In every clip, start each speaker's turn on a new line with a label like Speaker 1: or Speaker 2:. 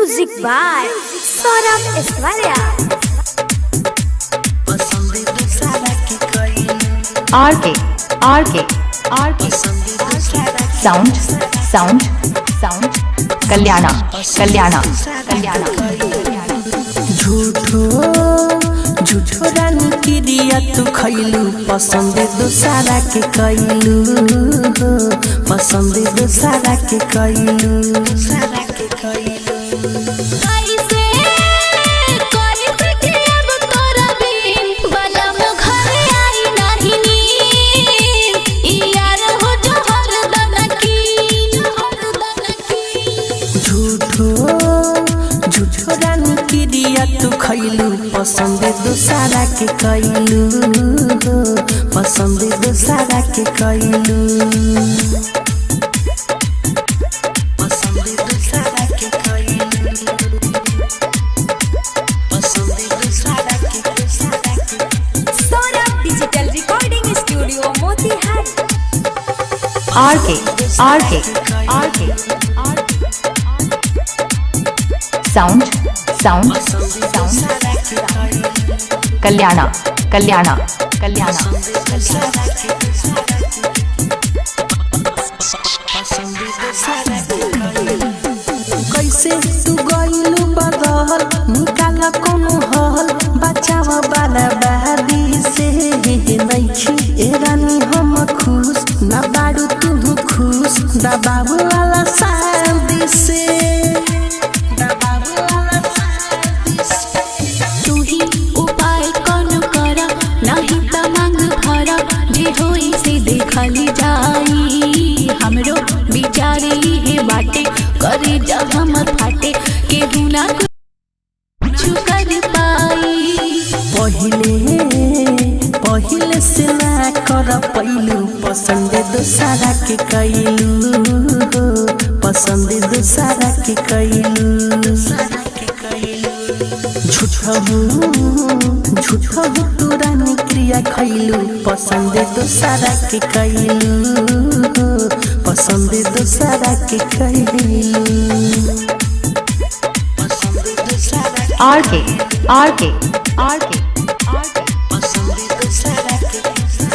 Speaker 1: Music by Saurabh Aishwarya.
Speaker 2: RK Sound Kalyana
Speaker 3: झूठो रानी की दिया तू खैलू पसंद दूसरा के कैलू पसंद दूसरा के कैलू झूठो रानी की दिया तू खैलू पसंद दूसरा के कैलू पसंद दूसरा के कैलू पसंद दूसरा के कैलू पसंद दूसरा के
Speaker 1: Saurabh Digital Recording Studio, Motihari.
Speaker 2: RK Sound Kalyana
Speaker 3: कैसे तू गइलू बदल निकाला कोनो हल बचावा वाला बादी से नइखी ए रानी हम खुश ना बाड़ू तू खुश दबाव वाला शादी से
Speaker 4: तू ही उपाय कौन करा नहीं त मांग भरा जे होई से देखली जाई हमरो विचारे हे बाटे करे जा हमर फाटे केहू ना कुछ कर पाई
Speaker 3: पहिले से ना कर पैलू पसंद दूसरा के कैलू पसंद दूसरा के कैलू झूठो तू रानी क्रिया खैलू पसंद दूसरा के कैलू पसंद दूसरा के कैलू
Speaker 2: RK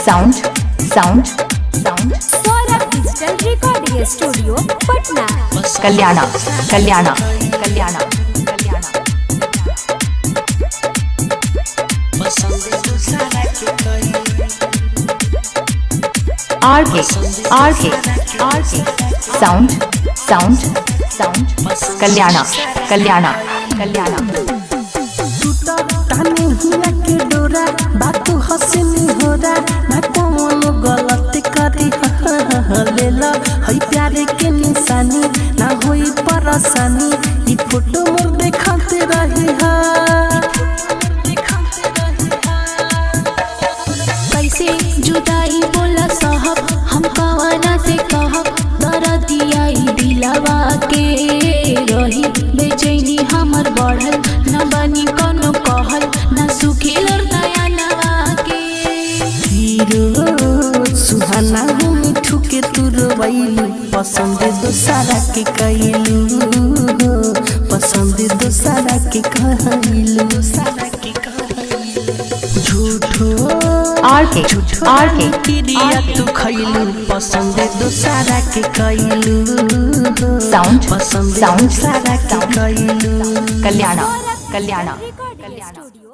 Speaker 2: Sound
Speaker 1: Saurabh Digital Recording Studio, Patna.
Speaker 2: Kalyana RK Sound Kalyana
Speaker 3: टूटा ताने हिया के डोरा बातू हंसनी होरा ना कौन गलत करी लेला हई प्यारे के निशानी ना होई परेशानी ई फोटो मोर देखते रही हा
Speaker 4: कैसे जुदाई बोला साहब हम कवाना से कहब दर्दिया दिलवा के रही बेचैनी हमर बढ़ल न बनी कोनो कहल न सुखिल दया नवा के
Speaker 3: हीरो सुहाना हो मिठू के तू रोइलू पसंद दूसरा के कैलू पसंद दूसरा के कहलू
Speaker 2: RK
Speaker 3: दिया तू खैलू पसंद दूसरा के कैलू
Speaker 2: Sound
Speaker 3: पसंद दूसरा के कैलू
Speaker 2: Kalyana
Speaker 1: Recording Studio.